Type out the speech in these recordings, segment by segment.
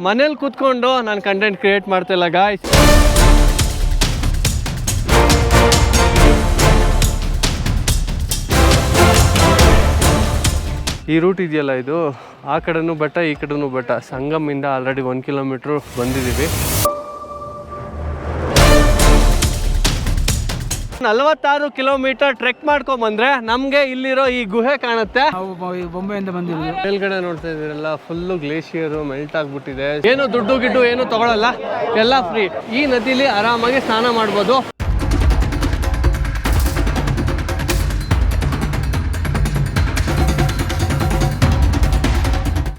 ಮನೇಲಿ ಕೂತ್ಕೊಂಡು ನಾನು ಕಂಟೆಂಟ್ ಕ್ರಿಯೇಟ್ ಮಾಡ್ತಿಲ್ಲ ಗಾಯ್ಸ್. ಈ ರೂಟ್ ಇದೆಯಲ್ಲ, ಇದು ಆ ಕಡೆನೂ ಬೆಟ್ಟ ಈ ಕಡೆನೂ ಬೆಟ್ಟ. ಸಂಗಮಿಂದ ಆಲ್ರೆಡಿ 1 ಕಿಲೋಮೀಟ್ರ್ ಬಂದಿದ್ದೀವಿ. 46 ಕಿಲೋಮೀಟರ್ ಟ್ರೆಕ್ ಮಾಡ್ಕೊಂಬಂದ್ರೆ ನಮ್ಗೆ ಇಲ್ಲಿರೋ ಈ ಗುಹೆ ಕಾಣುತ್ತೆ. ಬೊಂಬೆಯಿಂದ ಬಂದಿರೋದು. ಮೇಲ್ಗಡೆ ನೋಡ್ತಾ ಇದೀರಲ್ಲ, ಫುಲ್ಲು ಗ್ಲೇಷಿಯರ್ ಮೆಲ್ಟ್ ಆಗ್ಬಿಟ್ಟಿದೆ. ಏನು ದುಡ್ಡು ಗಿಡ್ಡು ಏನು ತಗೊಳಲ್ಲ, ಎಲ್ಲ ಫ್ರೀ. ಈ ನದಿಲಿ ಆರಾಮಾಗಿ ಸ್ನಾನ ಮಾಡ್ಬೋದು.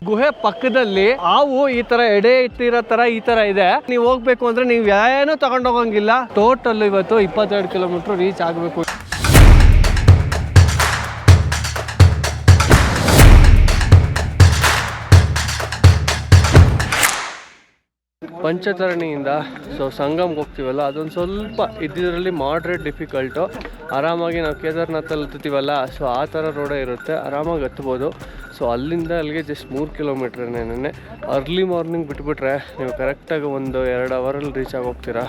ಗುಹೆ ಪಕ್ಕದಲ್ಲಿ ಹಾವು ಈ ತರ ಎಡೆ ಇಟ್ಟಿರೋ ತರ ಈ ತರ ಇದೆ. ನೀವು ಹೋಗ್ಬೇಕು ಅಂದ್ರೆ ನೀವು ಏನು ತಗೊಂಡೋಗಂಗಿಲ್ಲ. ಟೋಟಲ್ ಇವತ್ತು 22 ಕಿಲೋಮೀಟರ್ ರೀಚ್ ಆಗಬೇಕು. ಪಂಚತರಣಿಯಿಂದ ಸಂಗಮ್ಗೆ ಹೋಗ್ತೀವಲ್ಲ, ಅದೊಂದು ಸ್ವಲ್ಪ ಇದ್ದಿದ್ರಲ್ಲಿ ಮಾಡ್ರೇಟ್ ಡಿಫಿಕಲ್ಟು. ಆರಾಮಾಗಿ ನಾವು ಕೇದಾರ್ನಾಥಲ್ಲಿ ಹತ್ತೀವಲ್ಲ, ಸೊ ಆ ಥರ ರೋಡೇ ಇರುತ್ತೆ, ಆರಾಮಾಗಿ ಹತ್ಬೋದು. ಸೊ ಅಲ್ಲಿಂದ ಅಲ್ಲಿಗೆ ಜಸ್ಟ್ 3 ಕಿಲೋಮೀಟ್ರನ್ನೇ. ಅರ್ಲಿ ಮಾರ್ನಿಂಗ್ ಬಿಟ್ಬಿಟ್ರೆ ನೀವು ಕರೆಕ್ಟಾಗಿ 1-2 ಅವರಲ್ಲಿ ರೀಚ್ ಆಗಿ ಹೋಗ್ತೀರಾ.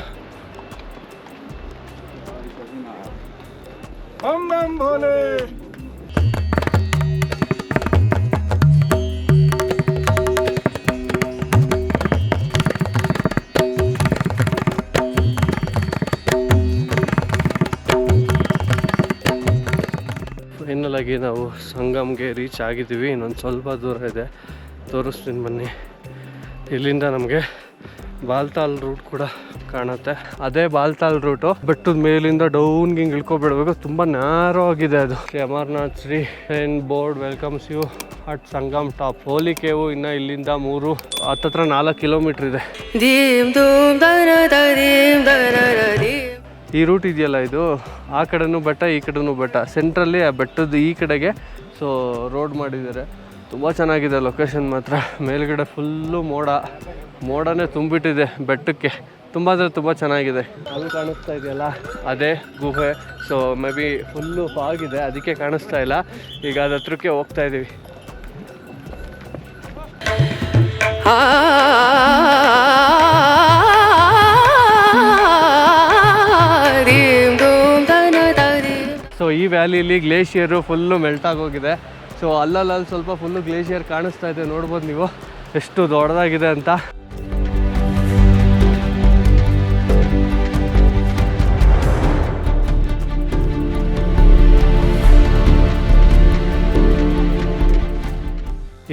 ಫೈನಲಾಗಿ ನಾವು ಸಂಗಮ್ಗೆ ರೀಚ್ ಆಗಿದ್ದೀವಿ. ಇನ್ನೊಂದು ಸ್ವಲ್ಪ ದೂರ ಇದೆ, ತೋರಿಸ್ತೀನಿ ಬನ್ನಿ. ಇಲ್ಲಿಂದ ನಮಗೆ ಬಾಲ್ತಾಲ್ ರೂಟ್ ಕೂಡ ಕಾಣುತ್ತೆ. ಅದೇ ಬಾಲ್ತಾಲ್ ರೂಟು. ಬೆಟ್ಟದ ಮೇಲಿಂದ ಡೌನ್ಗೆ ಹಿಂಗೆ ಇಳ್ಕೊಬಿಡ್ಬೇಕು. ತುಂಬ ನ್ಯಾರೋ ಆಗಿದೆ ಅದು. Shri Amarnath Shri sign board welcomes you at Sangam top. ಹೋಲಿಕೆವು ಇನ್ನು ಇಲ್ಲಿಂದ 4 ಕಿಲೋಮೀಟ್ರ್ ಇದೆ. ಈ ರೂಟ್ ಇದೆಯಲ್ಲ, ಇದು ಆ ಕಡೆನೂ ಬೆಟ್ಟ ಈ ಕಡೆನೂ ಬೆಟ್ಟ. ಸೆಂಟ್ರಲ್ಲಿ ಆ ಬೆಟ್ಟದ ಈ ಕಡೆಗೆ ಸೊ ರೋಡ್ ಮಾಡಿದ್ದಾರೆ. ತುಂಬ ಚೆನ್ನಾಗಿದೆ ಲೊಕೇಶನ್ ಮಾತ್ರ. ಮೇಲ್ಗಡೆ ಫುಲ್ಲು ಮೋಡನೇ ತುಂಬಿಟ್ಟಿದೆ ಬೆಟ್ಟಕ್ಕೆ. ತುಂಬ ಅಂದರೆ ತುಂಬ ಚೆನ್ನಾಗಿದೆ. ಅಲ್ಲಿ ಕಾಣಿಸ್ತಾ ಇದೆಯಲ್ಲ, ಅದೇ ಗುಹೆ. ಸೊ ಮೇ ಬಿ ಫುಲ್ಲು ಫಾಗಿದೆ, ಅದಕ್ಕೆ ಕಾಣಿಸ್ತಾ ಇಲ್ಲ. ಈಗ ಅದು ಹತ್ರಕ್ಕೆ ಹೋಗ್ತಾ ಇದ್ದೀವಿ. ಸೊ ಈ ವ್ಯಾಲಿಲಿ ಗ್ಲೇಷಿಯರು ಫುಲ್ಲು ಮೆಲ್ಟ್ ಆಗೋಗಿದೆ. ಸೊ ಅಲ್ಲಲ್ಲಿ ಸ್ವಲ್ಪ ಫುಲ್ಲು ಗ್ಲೇಷಿಯರ್ ಕಾಣಿಸ್ತಾ ಇದೆ. ನೋಡ್ಬೋದು ನೀವು ಎಷ್ಟು ದೊಡ್ಡದಾಗಿದೆ ಅಂತ.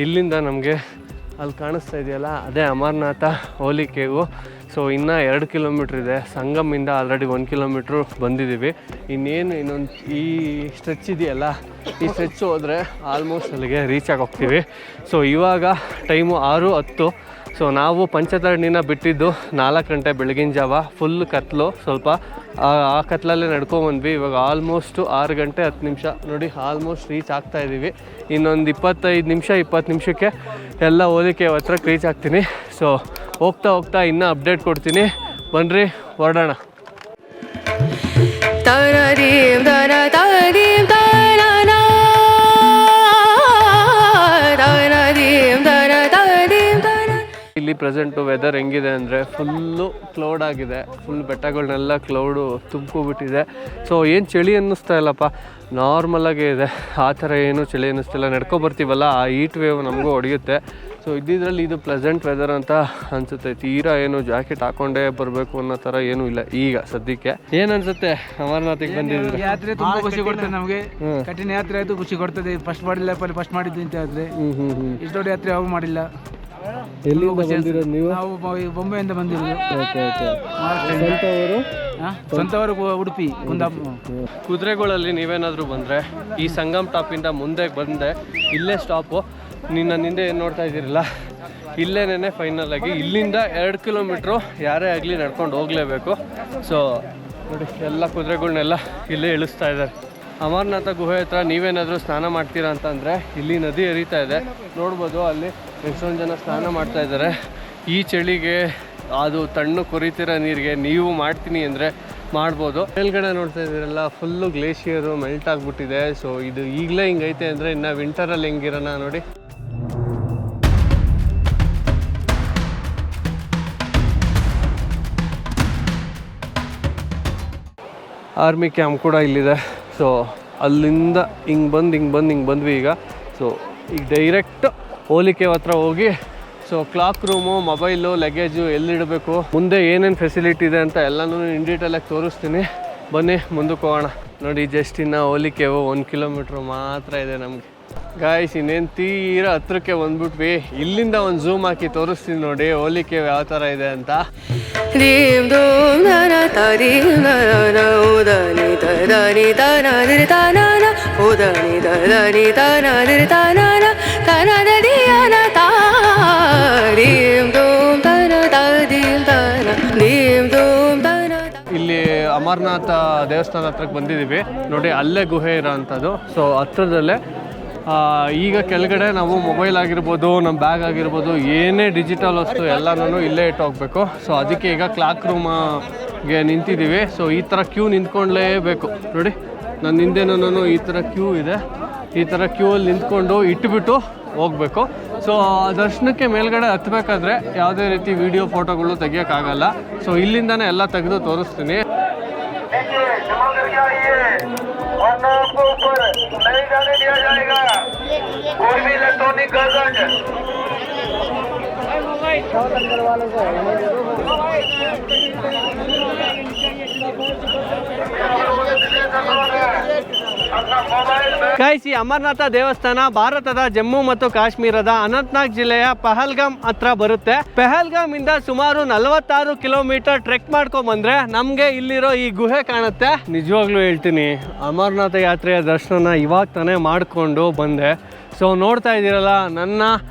ಇಲ್ಲಿಂದ ನಮಗೆ ಅಲ್ಲಿ ಕಾಣಿಸ್ತಾ ಇದೆಯಲ್ಲ, ಅದೇ ಅಮರ್ನಾಥ ಹೋಲಿಕೆಗೂ. ಸೊ ಇನ್ನೂ 2 ಕಿಲೋಮೀಟ್ರ್ ಇದೆ. ಸಂಗಮಿಂದ ಆಲ್ರೆಡಿ 1 ಕಿಲೋಮೀಟ್ರ್ ಬಂದಿದ್ದೀವಿ. ಇನ್ನೊಂದು ಈ ಸ್ಟ್ರೆಚ್ ಇದೆಯಲ್ಲ, ಈ ಸ್ಟ್ರೆಚ್ ಹೋದರೆ ಆಲ್ಮೋಸ್ಟ್ ಅಲ್ಲಿಗೆ ರೀಚ್ ಆಗಿ ಹೋಗ್ತೀವಿ. ಸೊ ಇವಾಗ ಟೈಮು 6:10. ಸೊ ನಾವು ಪಂಚತರಣಿನ ಬಿಟ್ಟಿದ್ದು 4 ಗಂಟೆ ಬೆಳಗಿನ ಜಾವ. ಫುಲ್ ಕತ್ಲು, ಸ್ವಲ್ಪ ಆ ಕತ್ಲಲ್ಲೇ ನಡ್ಕೊಂಬಂದ್ವಿ. ಇವಾಗ ಆಲ್ಮೋಸ್ಟು 6 ಗಂಟೆ 10 ನಿಮಿಷ ನೋಡಿ, ಆಲ್ಮೋಸ್ಟ್ ರೀಚ್ ಆಗ್ತಾ ಇದ್ದೀವಿ. ಇನ್ನೊಂದು 20 ನಿಮಿಷಕ್ಕೆ ಎಲ್ಲ ಹೋಲಿಕೆ ಹತ್ರಕ್ಕೆ ರೀಚ್ ಆಗ್ತೀನಿ. ಸೊ ಹೋಗ್ತಾ ಇನ್ನೂ ಅಪ್ಡೇಟ್ ಕೊಡ್ತೀನಿ. ಬನ್ನಿರಿ ಹೊರಡೋಣ. ಇಲ್ಲಿ ಪ್ರೆಸೆಂಟು ವೆದರ್ ಹೆಂಗಿದೆ ಅಂದರೆ ಫುಲ್ಲು ಕ್ಲೌಡ್ ಆಗಿದೆ. ಫುಲ್ ಬೆಟ್ಟಗಳನ್ನೆಲ್ಲ ಕ್ಲೌಡು ತುಂಬ್ಕೊಬಿಟ್ಟಿದೆ. ಸೊ ಏನು ಚಳಿ ಅನ್ನಿಸ್ತಾ ಇಲ್ಲಪ್ಪ, ನಾರ್ಮಲಾಗೇ ಇದೆ. ಆ ಥರ ಏನು ಚಳಿ ಅನ್ನಿಸ್ತಿಲ್ಲ. ನಡ್ಕೊಬರ್ತೀವಲ್ಲ, ಆ ಹೀಟ್ ವೇವ್ ನಮಗೂ ಹೊಡೆಯುತ್ತೆ. ಸೊ ಇದ್ದಿದ್ರಲ್ಲಿ ಇದು ಪ್ಲೆಸೆಂಟ್ ವೆದರ್ ಅಂತ ಅನಿಸುತ್ತೆ. ತೀರಾ ಏನು ಜಾಕೆಟ್ ಹಾಕೊಂಡೇ ಬರಬೇಕು ಅನ್ನೋ ಥರ ಏನೂ ಇಲ್ಲ ಈಗ ಸದ್ಯಕ್ಕೆ. ಏನು ಅನಿಸುತ್ತೆ ಅಮರ್ನಾಥಿಗೆ ಬಂದಿದ್ದೀವಿ? ಯಾತ್ರೆ ತುಂಬ ಖುಷಿ ಕೊಡ್ತದೆ ನಮಗೆ. ಕಠಿಣ ಯಾತ್ರೆ ಆಯಿತು, ಖುಷಿ ಕೊಡ್ತದೆ. ಫಸ್ಟ್ ಮಾಡಿಲ್ಲ, ಫಸ್ಟ್ ಮಾಡಿದ್ದು ಅಂತ ಹೇಳಿದ್ರೆ ಇಷ್ಟು ದೊಡ್ಡ ಯಾತ್ರೆ ಯಾವಾಗ ಮಾಡಿಲ್ಲ. ಎಲ್ಲಿಂದ ಬಂದಿರೋದು ನೀವು? ನಾವು ಬೊಂಬೆಯಿಂದ ಬಂದಿರೋದು. ಸ್ವಂತವರು ಉಡುಪಿ. ಕುದುರೆಗಳಲ್ಲಿ ನೀವೇನಾದರೂ ಬಂದರೆ ಈ ಸಂಗಮ್ ಟಾಪಿಂದ ಮುಂದೆ ಬಂದೆ, ಇಲ್ಲೇ ಸ್ಟಾಪು. ನನ್ನಿಂದ ಏನು ನೋಡ್ತಾ ಇದ್ದೀರಲ್ಲ, ಇಲ್ಲೇನೇ ಫೈನಲ್ ಆಗಿ. ಇಲ್ಲಿಂದ 2 ಕಿಲೋಮೀಟ್ರು ಯಾರೇ ಆಗಲಿ ನಡ್ಕೊಂಡು ಹೋಗಲೇಬೇಕು. ಸೊ ನೋಡಿ, ಎಲ್ಲ ಕುದುರೆಗಳ್ನೆಲ್ಲ ಇಲ್ಲೇ ಇಳಿಸ್ತಾ ಇದ್ದಾರೆ. ಅಮರ್ನಾಥ ಗುಹೆ ಹತ್ರ ನೀವೇನಾದರೂ ಸ್ನಾನ ಮಾಡ್ತೀರಾ ಅಂತಂದರೆ ಇಲ್ಲಿ ನದಿ ಹರಿತಾ ಇದೆ, ನೋಡ್ಬೋದು. ಅಲ್ಲಿ ಎಷ್ಟೊಂದು ಜನ ಸ್ನಾನ ಮಾಡ್ತಾ ಇದ್ದಾರೆ. ಈ ಚಳಿಗೆ ಅದು ತಣ್ಣು ಕೊರಿತಿರೋ ನೀರಿಗೆ ನೀವು ಮಾಡ್ತೀನಿ ಅಂದರೆ ಮಾಡ್ಬೋದು. ಮೇಲ್ಗಡೆ ನೋಡ್ತಾ ಇದ್ದೀರಲ್ಲ, ಫುಲ್ಲು ಗ್ಲೇಷಿಯರು ಮೆಲ್ಟ್ ಆಗಿಬಿಟ್ಟಿದೆ. ಸೊ ಇದು ಈಗಲೇ ಹಿಂಗೈತೆ ಅಂದರೆ ಇನ್ನು ವಿಂಟರಲ್ಲಿ ಹೆಂಗಿರೋಣ ನೋಡಿ. ಆರ್ಮಿ ಕ್ಯಾಂಪ್ ಕೂಡ ಇಲ್ಲಿದೆ. ಸೊ ಅಲ್ಲಿಂದ ಹಿಂಗೆ ಬಂದ್ವಿ ಈಗ. ಸೊ ಈಗ ಡೈರೆಕ್ಟ್ ಹೋಲಿ ಕೇವ್ ಹತ್ರ ಹೋಗಿ so cloak room, mobile, luggage ಎಲ್ಲಿಡಬೇಕು, ಮುಂದೆ ಏನೇನು ಫೆಸಿಲಿಟಿ ಇದೆ ಅಂತ ಎಲ್ಲನೂ ಇನ್ ಡೀಟೇಲಾಗಿ ತೋರಿಸ್ತೀನಿ. ಬನ್ನಿ ಮುಂದಕ್ಕೆ ಹೋಗೋಣ. ನೋಡಿ ಜಸ್ಟ್ ಇನ್ನು ಹೋಲಿ ಕೇವು 1 ಕಿಲೋಮೀಟ್ರ್ ಮಾತ್ರ ಇದೆ ನಮಗೆ. ಗಾಯ್ಸ್ ಇನ್ನೇನು ತೀರಾ ಹತ್ರಕ್ಕೆ ಬಂದ್ಬಿಟ್ವಿ. ಇಲ್ಲಿಂದ ಒಂದು ಝೂಮ್ ಹಾಕಿ ತೋರಿಸ್ತೀನಿ ನೋಡಿ ಹೋಲಿ ಕೇವ್ ಯಾವ ಥರ ಇದೆ ಅಂತ. ಇಲ್ಲಿ ಅಮರನಾಥ ದೇವಸ್ಥಾನ ಹತ್ರಕ್ಕೆ ಬಂದಿದ್ದೀವಿ ನೋಡಿ. ಅಲ್ಲೇ ಗುಹೆ ಇರೋ ಅಂಥದ್ದು. ಸೊ ಹತ್ರದಲ್ಲೇ ಈಗ ಕೆಳಗಡೆ ನಾವು ಮೊಬೈಲ್ ಆಗಿರ್ಬೋದು, ನಮ್ಮ ಬ್ಯಾಗ್ ಆಗಿರ್ಬೋದು, ಏನೇ ಡಿಜಿಟಲ್ ವಸ್ತು ಎಲ್ಲನೂ ಇಲ್ಲೇ ಇಟ್ಟು ಹೋಗ್ಬೇಕು. ಸೊ ಅದಕ್ಕೆ ಈಗ ಕ್ಲಾಕ್ ರೂಮ್ಗೆ ನಿಂತಿದ್ದೀವಿ. ಸೊ ಈ ಥರ ಕ್ಯೂ ನಿಂತ್ಕೊಳ್ಳೇಬೇಕು ನೋಡಿ. ನನ್ನ ಹಿಂದೆನೂ ಈ ಥರ ಕ್ಯೂ ಇದೆ. ಈ ಥರ ಕ್ಯೂ ಅಲ್ಲಿ ನಿಂತ್ಕೊಂಡು ಇಟ್ಬಿಟ್ಟು ಹೋಗಬೇಕು. ಸೊ ದರ್ಶನಕ್ಕೆ ಮೇಲ್ಗಡೆ ಹತ್ತಬೇಕಾದ್ರೆ ಯಾವುದೇ ರೀತಿ ವಿಡಿಯೋ ಫೋಟೋಗಳು ತೆಗಿಯೋಕ್ಕಾಗಲ್ಲ. ಸೊ ಇಲ್ಲಿಂದನೇ ಎಲ್ಲ ತೆಗೆದು ತೋರಿಸ್ತೀನಿ. नहीं जाने दिया जाएगा कोई भी इलेक्ट्रॉनिक गैजेट। ಗೈಸ್ ಈ ಅಮರನಾಥ ದೇವಸ್ಥಾನ ಭಾರತದ ಜಮ್ಮು ಮತ್ತು ಕಾಶ್ಮೀರದ ಅನಂತನಾಗ್ ಜಿಲ್ಲೆಯ ಪಹಲ್ಗಾಮ್ ಹತ್ರ ಬರುತ್ತೆ. ಪಹಲ್ಗಾಮ್ ಇಂದ ಸುಮಾರು 46 ಕಿಲೋಮೀಟರ್ ಟ್ರೆಕ್ ಮಾಡ್ಕೊಂಡ್ ಬಂದ್ರೆ ನಮ್ಗೆ ಇಲ್ಲಿರೋ ಈ ಗುಹೆ ಕಾಣುತ್ತೆ. ನಿಜವಾಗ್ಲೂ ಹೇಳ್ತೀನಿ, ಅಮರನಾಥ ಯಾತ್ರೆಯ ದರ್ಶನ ಇವಾಗ ತಾನೇ ಮಾಡ್ಕೊಂಡು ಬಂದೆ. ಸೊ ನೋಡ್ತಾ ಇದ್ದೀರಲ್ಲ, ನನ್ನ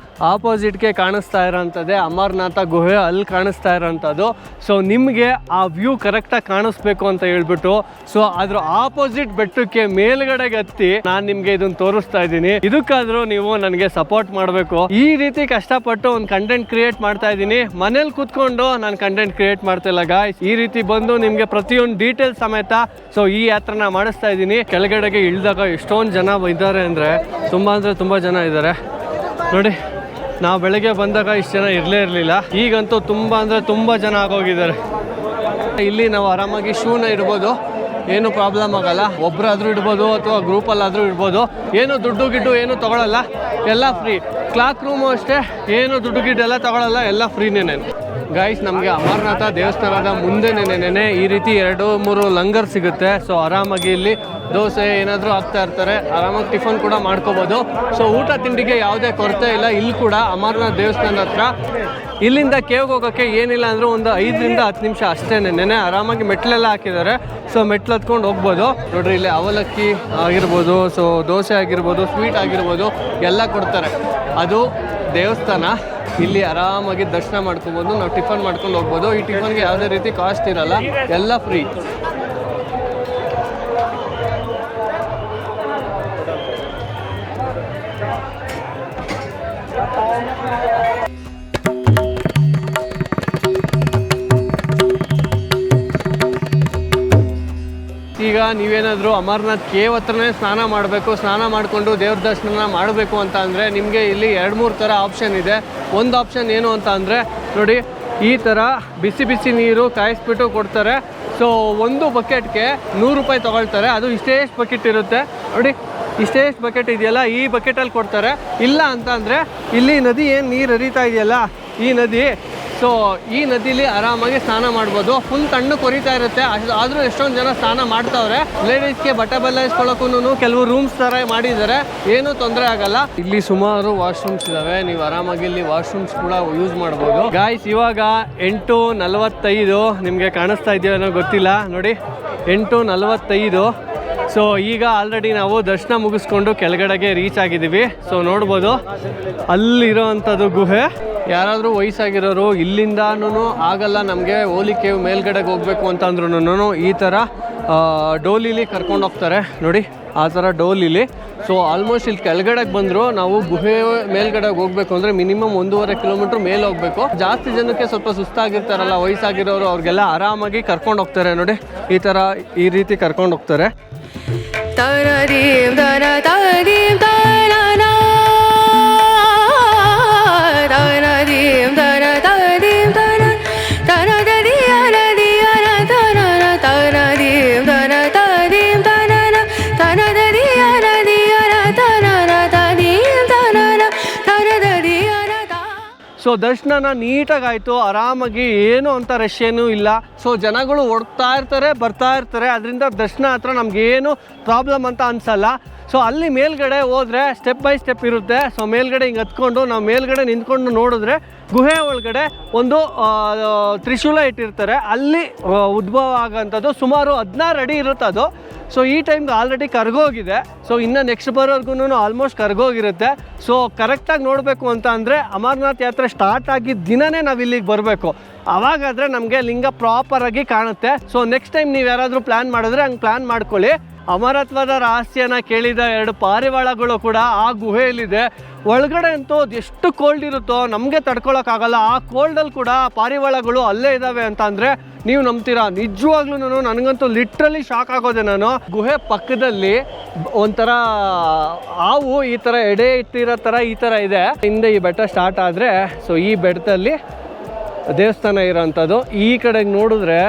ಆಪೋಸಿಟ್ಗೆ ಕಾಣಿಸ್ತಾ ಇರೋಂಥದ್ದೇ ಅಮರನಾಥ ಗುಹೆ, ಅಲ್ಲಿ ಕಾಣಿಸ್ತಾ ಇರೋಂಥದ್ದು. ಸೊ ನಿಮಗೆ ಆ ವ್ಯೂ ಕರೆಕ್ಟಾಗಿ ಕಾಣಿಸ್ಬೇಕು ಅಂತ ಹೇಳ್ಬಿಟ್ಟು ಸೊ ಅದ್ರ ಆಪೋಸಿಟ್ ಬೆಟ್ಟಕ್ಕೆ ಮೇಲ್ಗಡೆಗೆ ಹತ್ತಿ ನಾನು ನಿಮಗೆ ಇದನ್ನ ತೋರಿಸ್ತಾ ಇದ್ದೀನಿ. ಇದಕ್ಕಾದ್ರೂ ನೀವು ನನಗೆ ಸಪೋರ್ಟ್ ಮಾಡಬೇಕು. ಈ ರೀತಿ ಕಷ್ಟಪಟ್ಟು ಒಂದು ಕಂಟೆಂಟ್ ಕ್ರಿಯೇಟ್ ಮಾಡ್ತಾ ಇದ್ದೀನಿ. ಮನೇಲಿ ಕೂತ್ಕೊಂಡು ನಾನು ಕಂಟೆಂಟ್ ಕ್ರಿಯೇಟ್ ಮಾಡ್ತಾ ಇಲ್ಲ ಗಾಯ್ಸ್. ಈ ರೀತಿ ಬಂದು ನಿಮಗೆ ಪ್ರತಿಯೊಂದು ಡೀಟೇಲ್ ಸಮೇತ ಸೊ ಈ ಯಾತ್ರೆನ ಮಾಡಿಸ್ತಾ ಇದ್ದೀನಿ. ಕೆಳಗಡೆಗೆ ಇಳಿದಾಗ ಎಷ್ಟೊಂದು ಜನ ಇದ್ದಾರೆ ಅಂದರೆ ತುಂಬ ಜನ ಇದ್ದಾರೆ ನೋಡಿ. ನಾವು ಬೆಳಗ್ಗೆ ಬಂದಾಗ ಇಷ್ಟು ಜನ ಇರಲಿಲ್ಲ. ಈಗಂತೂ ತುಂಬ ಜನ ಆಗೋಗಿದ್ದಾರೆ. ಇಲ್ಲಿ ನಾವು ಆರಾಮಾಗಿ ಶೂನ ಇಡ್ಬೋದು, ಏನು ಪ್ರಾಬ್ಲಮ್ ಆಗಲ್ಲ. ಒಬ್ಬರಾದ್ರೂ ಇಡ್ಬೋದು ಅಥವಾ ಗ್ರೂಪಲ್ಲಾದರೂ ಇಡ್ಬೋದು. ಏನು ದುಡ್ಡು ಗಿಡ್ಡು ಏನು ತೊಗೊಳಲ್ಲ, ಎಲ್ಲ ಫ್ರೀ. ಕ್ಲಾಕ್ ರೂಮು ಅಷ್ಟೇ, ಏನು ದುಡ್ಡು ಗಿಡ್ಡು ಎಲ್ಲ ತೊಗೊಳಲ್ಲ, ಎಲ್ಲ ಫ್ರೀನೇ. ಗಾಯ್ಸ್ ನಮಗೆ ಅಮರನಾಥ ದೇವಸ್ಥಾನದ ಮುಂದೆನೇ ಈ ರೀತಿ 2-3 ಲಂಗರ್ ಸಿಗುತ್ತೆ. ಸೊ ಆರಾಮಾಗಿ ಇಲ್ಲಿ ದೋಸೆ ಏನಾದರೂ ಹಾಕ್ತಾ ಇರ್ತಾರೆ. ಆರಾಮಾಗಿ ಟಿಫನ್ ಕೂಡ ಮಾಡ್ಕೋಬೋದು. ಸೊ ಊಟ ತಿಂಡಿಗೆ ಯಾವುದೇ ಕೊರತೆ ಇಲ್ಲ. ಇಲ್ಲಿ ಕೂಡ ಅಮರನಾಥ ದೇವಸ್ಥಾನದ ಹತ್ರ ಇಲ್ಲಿಂದ ಕೇವ್ಗೆ ಹೋಗೋಕ್ಕೆ ಏನಿಲ್ಲ ಅಂದರೆ ಒಂದು 5ರಿಂದ 10 ನಿಮಿಷ ಅಷ್ಟೇನೆ. ಆರಾಮಾಗಿ ಮೆಟ್ಲೆಲ್ಲ ಹಾಕಿದ್ದಾರೆ. ಸೊ ಮೆಟ್ಲು ಹತ್ಕೊಂಡು ಹೋಗ್ಬೋದು. ನೋಡ್ರಿ ಇಲ್ಲಿ ಅವಲಕ್ಕಿ ಆಗಿರ್ಬೋದು, ಸೊ ದೋಸೆ ಆಗಿರ್ಬೋದು, ಸ್ವೀಟ್ ಆಗಿರ್ಬೋದು ಎಲ್ಲ ಕೊಡ್ತಾರೆ. ಅದು ದೇವಸ್ಥಾನ. ಇಲ್ಲಿ ಆರಾಮಾಗಿ ದರ್ಶನ ಮಾಡ್ಕೊಬೋದು. ನಾವು ಟಿಫನ್ ಮಾಡ್ಕೊಂಡು ಹೋಗ್ಬೋದು. ಈ ಟಿಫನ್ಗೆ ಯಾವುದೇ ರೀತಿ ಕಾಸ್ಟ್ ಇರಲ್ಲ, ಎಲ್ಲ ಫ್ರೀ. ಈಗ ನೀವೇನಾದರೂ ಅಮರನಾಥ್ ಕೇವ್ ಹತ್ರನೇ ಸ್ನಾನ ಮಾಡಬೇಕು, ಸ್ನಾನ ಮಾಡಿಕೊಂಡು ದೇವ್ರ ದರ್ಶನ ಮಾಡಬೇಕು ಅಂತ ಅಂದರೆ ನಿಮಗೆ ಇಲ್ಲಿ 2-3 ಥರ ಆಪ್ಷನ್ ಇದೆ. ಒಂದು ಆಪ್ಷನ್ ಏನು ಅಂತ ಅಂದರೆ ನೋಡಿ, ಈ ಥರ ಬಿಸಿ ನೀರು ಕಾಯಿಸ್ಬಿಟ್ಟು ಕೊಡ್ತಾರೆ. ಸೊ ಒಂದು ಬಕೆಟ್ಗೆ 100 ರೂಪಾಯಿ ತೊಗೊಳ್ತಾರೆ. ಅದು ಇಷ್ಟೇ ಬಕೆಟ್ ಇರುತ್ತೆ ನೋಡಿ. ಇಷ್ಟೇ ಬಕೆಟ್ ಇದೆಯಲ್ಲ, ಈ ಬಕೆಟಲ್ಲಿ ಕೊಡ್ತಾರೆ. ಇಲ್ಲ ಅಂತ ಅಂದರೆ ಇಲ್ಲಿ ನದಿ ಏನು ನೀರು ಹರಿತಾ ಇದೆಯಲ್ಲ, ಈ ನದಿ, ಸೊ ಈ ನದಿಲಿ ಆರಾಮಾಗಿ ಸ್ನಾನ ಮಾಡ್ಬೋದು. ಫುಲ್ ತಣ್ಣು ಕೊರಿತಾ ಇರುತ್ತೆ. ಆದರೂ ಎಷ್ಟೊಂದು ಜನ ಸ್ನಾನ ಮಾಡ್ತಾವ್ರೆ. ಲೇಡೀಸ್ಗೆ ಬಟ್ಟೆ ಬದಲಾಯಿಸ್ಕೊಳ್ಳೋಕ್ಕೂ ಕೆಲವು ರೂಮ್ಸ್ ಥರ ಮಾಡಿದ್ದಾರೆ, ಏನೂ ತೊಂದರೆ ಆಗಲ್ಲ. ಇಲ್ಲಿ ಸುಮಾರು ವಾಶ್ರೂಮ್ಸ್ ಇದಾವೆ. ನೀವು ಆರಾಮಾಗಿ ಇಲ್ಲಿ ವಾಶ್ರೂಮ್ಸ್ ಕೂಡ ಯೂಸ್ ಮಾಡ್ಬೋದು. ಗಾಯ್ಸ್ ಇವಾಗ 8:45 ನಿಮಗೆ ಕಾಣಿಸ್ತಾ ಇದೆಯೋ ಗೊತ್ತಿಲ್ಲ ನೋಡಿ, 8:45. ಸೊ ಈಗ ಆಲ್ರೆಡಿ ನಾವು ದರ್ಶನ ಮುಗಿಸ್ಕೊಂಡು ಕೆಳಗಡೆಗೆ ರೀಚ್ ಆಗಿದ್ದೀವಿ. ಸೊ ನೋಡ್ಬೋದು ಅಲ್ಲಿರೋ ಅಂಥದ್ದು ಗುಹೆ. ಯಾರಾದರೂ ವಯಸ್ಸಾಗಿರೋರು ಇಲ್ಲಿಂದನೂ ಆಗಲ್ಲ ನಮಗೆ ಹೋಲಿ ಕೇವ್ ಮೇಲ್ಗಡೆಗೆ ಹೋಗಬೇಕು ಅಂತಂದ್ರೂ ಈ ಥರ ಡೋಲಿಲಿ ಕರ್ಕೊಂಡು ಹೋಗ್ತಾರೆ ನೋಡಿ, ಆ ಥರ ಡೋಲಿಲಿ. ಸೊ ಆಲ್ಮೋಸ್ಟ್ ಇಲ್ಲಿ ಕೆಳಗಡೆಗೆ ಬಂದರೂ ನಾವು ಗುಹೆ ಮೇಲ್ಗಡೆಗೆ ಹೋಗ್ಬೇಕು ಅಂದರೆ ಮಿನಿಮಮ್ 1.5 ಕಿಲೋಮೀಟ್ರ್ ಮೇಲೆ ಹೋಗಬೇಕು. ಜಾಸ್ತಿ ಜನಕ್ಕೆ ಸ್ವಲ್ಪ ಸುಸ್ತಾಗಿರ್ತಾರಲ್ಲ ವಯಸ್ಸಾಗಿರೋರು, ಅವ್ರಿಗೆಲ್ಲ ಆರಾಮಾಗಿ ಕರ್ಕೊಂಡು ಹೋಗ್ತಾರೆ ನೋಡಿ. ಈ ಥರ ಈ ರೀತಿ ಕರ್ಕೊಂಡು ಹೋಗ್ತಾರೆ. da da ಸೊ ದರ್ಶನ ನೀಟಾಗಾಯಿತು, ಆರಾಮಾಗಿ ಏನು ಅಂತ ರಶ್ ಏನೂ ಇಲ್ಲ. ಸೊ ಜನಗಳು ಓಡ್ತಾ ಇರ್ತಾರೆ, ಬರ್ತಾ ಇರ್ತಾರೆ, ಅದರಿಂದ ದರ್ಶನ ಹತ್ರ ನಮಗೇನು ಪ್ರಾಬ್ಲಮ್ ಅಂತ ಅನಿಸಲ್ಲ. ಸೊ ಅಲ್ಲಿ ಮೇಲ್ಗಡೆ ಹೋದರೆ ಸ್ಟೆಪ್ ಬೈ ಸ್ಟೆಪ್ ಇರುತ್ತೆ. ಸೊ ಮೇಲ್ಗಡೆ ಹಿಂಗೆ ಹತ್ಕೊಂಡು ನಾವು ಮೇಲ್ಗಡೆ ನಿಂತ್ಕೊಂಡು ನೋಡಿದ್ರೆ ಗುಹೆ ಒಳಗಡೆ ಒಂದು ತ್ರಿಶೂಲ ಇಟ್ಟಿರ್ತಾರೆ. ಅಲ್ಲಿ ಉದ್ಭವ ಆಗೋಂಥದ್ದು ಸುಮಾರು 16 ಅಡಿ ಇರುತ್ತೆ ಅದು. ಸೊ ಈ ಟೈಮ್ಗೆ ಆಲ್ರೆಡಿ ಕರ್ಗೋಗಿದೆ. ಸೊ ಇನ್ನು ನೆಕ್ಸ್ಟ್ ಬರೋರ್ಗು ಆಲ್ಮೋಸ್ಟ್ ಕರ್ಗೋಗಿರುತ್ತೆ. ಸೊ ಕರೆಕ್ಟಾಗಿ ನೋಡಬೇಕು ಅಂತ ಅಂದರೆ ಅಮರನಾಥ್ ಯಾತ್ರೆ ಸ್ಟಾರ್ಟ್ ಆಗಿದ್ದ ದಿನವೇ ನಾವು ಇಲ್ಲಿಗೆ ಬರಬೇಕು. ಆವಾಗಾದರೆ ನಮಗೆ ಲಿಂಗ ಪ್ರಾಪರಾಗಿ ಕಾಣುತ್ತೆ. ಸೊ ನೆಕ್ಸ್ಟ್ ಟೈಮ್ ನೀವು ಯಾರಾದರೂ ಪ್ಲ್ಯಾನ್ ಮಾಡಿದ್ರೆ ಹಂಗೆ ಪ್ಲ್ಯಾನ್ ಮಾಡ್ಕೊಳ್ಳಿ. ಅಮರತ್ವದ ರಹಸ್ಯನ ಕೇಳಿದ 2 ಪಾರಿವಾಳಗಳು ಕೂಡ ಆ ಗುಹೆಯಲ್ಲಿದೆ. ಒಳಗಡೆ ಅಂತೂ ಎಷ್ಟು ಕೋಲ್ಡ್ ಇರುತ್ತೋ ನಮಗೆ ತಡ್ಕೊಳಕ್ಕಾಗಲ್ಲ. ಆ ಕೋಲ್ಡಲ್ಲಿ ಕೂಡ ಪಾರಿವಾಳಗಳು ಅಲ್ಲೇ ಇದ್ದಾವೆ ಅಂತ ಅಂದರೆ ನೀವು ನಂಬ್ತೀರಾ? ನಿಜವಾಗ್ಲೂ ನನಗಂತೂ ಲಿಟ್ರಲಿ ಶಾಕ್ ಆಗೋದೆ. ನಾನು ಗುಹೆ ಪಕ್ಕದಲ್ಲಿ ಒಂಥರ ಹಾವು ಈ ಥರ ಎಡೆ ಇಟ್ಟಿರೋ ಥರ ಈ ಥರ ಇದೆ. ಹಿಂದೆ ಈ ಬೆಟ್ಟ ಸ್ಟಾರ್ಟ್ ಆದರೆ ಸೊ ಈ ಬೆಟ್ಟದಲ್ಲಿ ದೇವಸ್ಥಾನ ಇರೋವಂಥದ್ದು. ಈ ಕಡೆಗೆ ನೋಡಿದ್ರೆ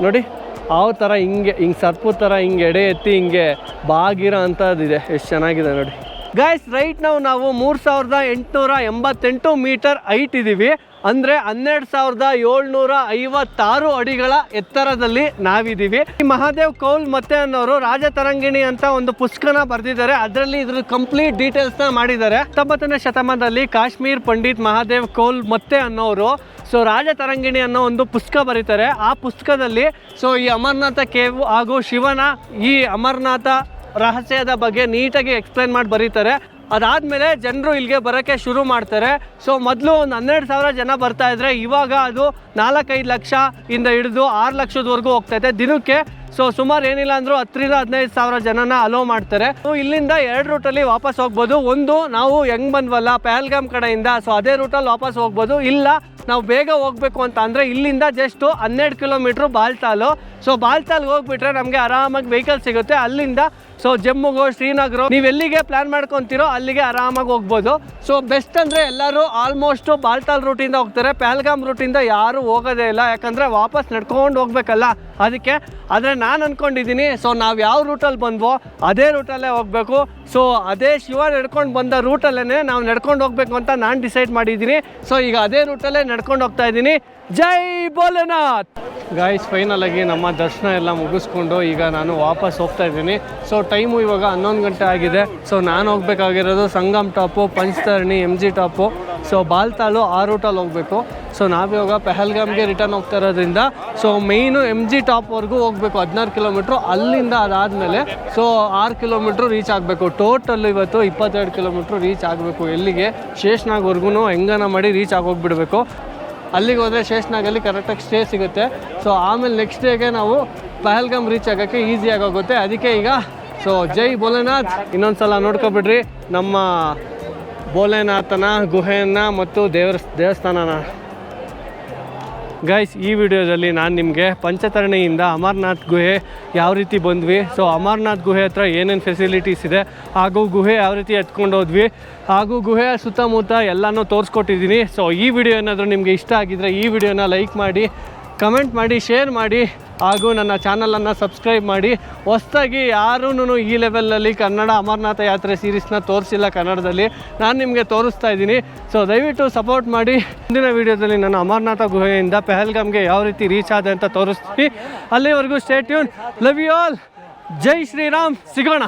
ನೋಡಿ ಹಾವು ಥರ ಹಿಂಗೆ ಸರ್ಪು ಥರ ಹಿಂಗೆ ಎಡೆ ಎತ್ತಿ ಹಿಂಗೆ ಬಾಗಿರೋ ಅಂಥದ್ದಿದೆ. ಎಷ್ಟು ಚೆನ್ನಾಗಿದೆ ನೋಡಿ ಗೈಸ್. ರೈಟ್ ನಾವು 3888 ಮೀಟರ್ ಹೈಟ್ ಇದ್ದೀವಿ. ಅಂದರೆ 12756 ಅಡಿಗಳ ಎತ್ತರದಲ್ಲಿ ನಾವಿದ್ದೀವಿ. ಈ ಮಹಾದೇವ್ ಕೌಲ್ ಮತ್ತೆ ಅನ್ನೋರು ರಾಜತರಂಗಿಣಿ ಅಂತ ಒಂದು ಪುಸ್ತಕನ ಬರೆದಿದ್ದಾರೆ. ಅದರಲ್ಲಿ ಇದ್ರ ಕಂಪ್ಲೀಟ್ ಡೀಟೇಲ್ಸ್ನ ಮಾಡಿದ್ದಾರೆ. 19ನೇ ಶತಮಾನದಲ್ಲಿ ಕಾಶ್ಮೀರ್ ಪಂಡಿತ್ ಮಹಾದೇವ್ ಕೌಲ್ ಮತ್ತೆ ಅನ್ನೋರು ಸೊ ರಾಜತರಂಗಿಣಿ ಅನ್ನೋ ಒಂದು ಪುಸ್ತಕ ಬರೀತಾರೆ. ಆ ಪುಸ್ತಕದಲ್ಲಿ ಸೊ ಈ ಅಮರನಾಥ ಕೇವ್ ಹಾಗೂ ಶಿವನ ಈ ಅಮರನಾಥ ರಹಸ್ಯದ ಬಗ್ಗೆ ನೀಟಾಗಿ ಎಕ್ಸ್ಪ್ಲೈನ್ ಮಾಡಿ ಬರೀತಾರೆ. ಅದಾದಮೇಲೆ ಜನರು ಇಲ್ಲಿಗೆ ಬರೋಕ್ಕೆ ಶುರು ಮಾಡ್ತಾರೆ. ಸೊ ಮೊದಲು ಒಂದು 12,000 ಜನ ಬರ್ತಾಯಿದ್ರೆ ಇವಾಗ ಅದು 4-5 ಲಕ್ಷ ಇಂದ ಹಿಡಿದು 6 ಲಕ್ಷದವರೆಗೂ ಹೋಗ್ತೈತೆ ದಿನಕ್ಕೆ. ಸೊ ಸುಮಾರು ಏನಿಲ್ಲ ಅಂದರೂ 10,000 ರಿಂದ 15,000 ಜನನ ಅಲೋ ಮಾಡ್ತಾರೆ. ಸೊ ಇಲ್ಲಿಂದ 2 ರೂಟಲ್ಲಿ ವಾಪಸ್ ಹೋಗ್ಬೋದು. ಒಂದು ನಾವು ಹೆಂಗೆ ಬಂದ್ವಲ್ಲ ಪಹಲ್ಗಾಮ್ ಕಡೆಯಿಂದ, ಸೊ ಅದೇ ರೂಟಲ್ಲಿ ವಾಪಸ್ ಹೋಗ್ಬೋದು. ಇಲ್ಲ ನಾವು ಬೇಗ ಹೋಗಬೇಕು ಅಂತ ಅಂದರೆ ಇಲ್ಲಿಂದ ಜಸ್ಟ್ 12 ಕಿಲೋಮೀಟ್ರು ಬಾಲ್ತಾಲು. ಸೊ ಬಾಲ್ತಾಲ್ಗೆ ಹೋಗ್ಬಿಟ್ರೆ ನಮಗೆ ಆರಾಮಾಗಿ ವೆಹಿಕಲ್ ಸಿಗುತ್ತೆ. ಅಲ್ಲಿಂದ ಸೊ ಜಮ್ಮುಗೋ ಶ್ರೀನಗರ ನೀವು ಎಲ್ಲಿಗೆ ಪ್ಲ್ಯಾನ್ ಮಾಡ್ಕೊತೀರೋ ಅಲ್ಲಿಗೆ ಆರಾಮಾಗಿ ಹೋಗ್ಬೋದು. ಸೊ ಬೆಸ್ಟ್ ಅಂದರೆ ಎಲ್ಲರೂ ಆಲ್ಮೋಸ್ಟು ಬಾಲ್ತಾಲ್ ರೂಟಿಂದ ಹೋಗ್ತಾರೆ. ಪಹಲ್ಗಾಮ್ ರೂಟಿಂದ ಯಾರೂ ಹೋಗೋದೇ ಇಲ್ಲ, ಯಾಕಂದರೆ ವಾಪಸ್ ನಡ್ಕೊಂಡು ಹೋಗ್ಬೇಕಲ್ಲ ಅದಕ್ಕೆ. ಆದರೆ ನಾನು ಅಂದ್ಕೊಂಡಿದ್ದೀನಿ ಸೊ ನಾವು ಯಾವ ರೂಟಲ್ಲಿ ಬಂದ್ವೋ ಅದೇ ರೂಟಲ್ಲೇ ಹೋಗಬೇಕು. ಸೊ ಅದೇ ಶಿವ ನಡ್ಕೊಂಡು ಬಂದ ರೂಟಲ್ಲೇ ನಾವು ನಡ್ಕೊಂಡು ಹೋಗ್ಬೇಕು ಅಂತ ನಾನು ಡಿಸೈಡ್ ಮಾಡಿದ್ದೀನಿ. ಸೊ ಈಗ ಅದೇ ರೂಟಲ್ಲೇ ನಡ್ಕೊಂಡು ಹೋಗ್ತಾ ಇದ್ದೀನಿ. ಜೈ ಭೋಲೆನಾಥ್ ಗಾಯ್ಸ್. ಫೈನಲ್ ಆಗಿ ನಮ್ಮ ದರ್ಶನ ಎಲ್ಲ ಮುಗಿಸ್ಕೊಂಡು ಈಗ ನಾನು ವಾಪಸ್ ಹೋಗ್ತಾ ಇದ್ದೀನಿ. ಸೊ ಟೈಮು ಇವಾಗ 11 ಗಂಟೆ ಆಗಿದೆ. ಸೊ ನಾನು ಹೋಗ್ಬೇಕಾಗಿರೋದು Sangam top, Panchatarani, MG top, so Baltal ಆ ರೂಟಲ್ಲಿ ಹೋಗಬೇಕು. ಸೊ ನಾವಿವಾಗ ಪಹಲ್ಗಾಮ್ಗೆ ರಿಟರ್ನ್ ಹೋಗ್ತಾ ಇರೋದ್ರಿಂದ ಸೊ ಮೈನು MG ಟಾಪ್ವರೆಗೂ ಹೋಗಬೇಕು 16 ಕಿಲೋಮೀಟ್ರು. ಅಲ್ಲಿಂದ ಅದಾದಮೇಲೆ ಸೊ 6 ಕಿಲೋಮೀಟ್ರು ರೀಚ್ ಆಗಬೇಕು. ಟೋಟಲ್ ಇವತ್ತು 22 ಕಿಲೋಮೀಟ್ರು ರೀಚ್ ಆಗಬೇಕು. ಎಲ್ಲಿಗೆ? ಶೇಷ್ನಾಗ್ವರೆಗೂ ಹೆಂಗನ ಮಾಡಿ ರೀಚ್ ಆಗೋಗ್ಬಿಡಬೇಕು. ಅಲ್ಲಿಗೆ ಹೋದರೆ ಶೇಷ್ನಾಗಲ್ಲಿ ಕರೆಕ್ಟಾಗಿ ಸ್ಟೇ ಸಿಗುತ್ತೆ. ಸೊ ಆಮೇಲೆ ನೆಕ್ಸ್ಟ್ ಡೇಗೆ ನಾವು ಪಹಲ್ಗಾಮ್ ರೀಚ್ ಆಗೋಕ್ಕೆ ಈಸಿಯಾಗಿ ಆಗುತ್ತೆ. ಅದಕ್ಕೆ ಈಗ ಸೊ ಜೈ ಭೋಲೆನಾಥ್ ಇನ್ನೊಂದು ಸಲ ನೋಡ್ಕೊಬಿಡ್ರಿ ನಮ್ಮ ಭೋಲೆನಾಥನ ಗುಹೆಯನ್ನು ಮತ್ತು ದೇವಸ್ಥಾನನ. ಗೈಸ್ ಈ ವಿಡಿಯೋದಲ್ಲಿ ನಾನು ನಿಮಗೆ ಪಂಚತರಣಿಯಿಂದ ಅಮರನಾಥ್ ಗುಹೆ ಯಾವ ರೀತಿ ಬಂದ್ವಿ, ಸೊ ಅಮರನಾಥ್ ಗುಹೆ ಹತ್ರ ಏನೇನು ಫೆಸಿಲಿಟೀಸ್ ಇದೆ, ಹಾಗೂ ಗುಹೆ ಯಾವ ರೀತಿ ಎತ್ಕೊಂಡು ಹೋದ್ವಿ, ಹಾಗೂ ಗುಹೆಯ ಸುತ್ತಮುತ್ತ ಎಲ್ಲನೂ ತೋರಿಸ್ಕೊಟ್ಟಿದ್ದೀನಿ. ಸೊ ಈ ವಿಡಿಯೋ ಏನಾದರೂ ನಿಮಗೆ ಇಷ್ಟ ಆಗಿದ್ದರೆ ಈ ವಿಡಿಯೋನ ಲೈಕ್ ಮಾಡಿ, ಕಮೆಂಟ್ ಮಾಡಿ, ಶೇರ್ ಮಾಡಿ, ಹಾಗೂ ನನ್ನ ಚಾನಲನ್ನು ಸಬ್ಸ್ಕ್ರೈಬ್ ಮಾಡಿ. ಹೊಸದಾಗಿ ಯಾರೂ ಈ ಲೆವೆಲಲ್ಲಿ ಕನ್ನಡ ಅಮರನಾಥ ಯಾತ್ರೆ ಸೀರೀಸ್ನ ತೋರಿಸಿಲ್ಲ ಕನ್ನಡದಲ್ಲಿ, ನಾನು ನಿಮಗೆ ತೋರಿಸ್ತಾ ಇದ್ದೀನಿ. ಸೊ ದಯವಿಟ್ಟು ಸಪೋರ್ಟ್ ಮಾಡಿ. ಮುಂದಿನ ವೀಡಿಯೋದಲ್ಲಿ ನಾನು ಅಮರನಾಥ ಗುಹೆಯಿಂದ ಪಹಲ್ಗಾಮ್ಗೆ ಯಾವ ರೀತಿ ರೀಚ್ ಆದೆ ಅಂತ ತೋರಿಸ್ತೀನಿ. ಅಲ್ಲಿವರೆಗೂ stay tune. Love you all. Jai Shriram. ಸಿಗೋಣ.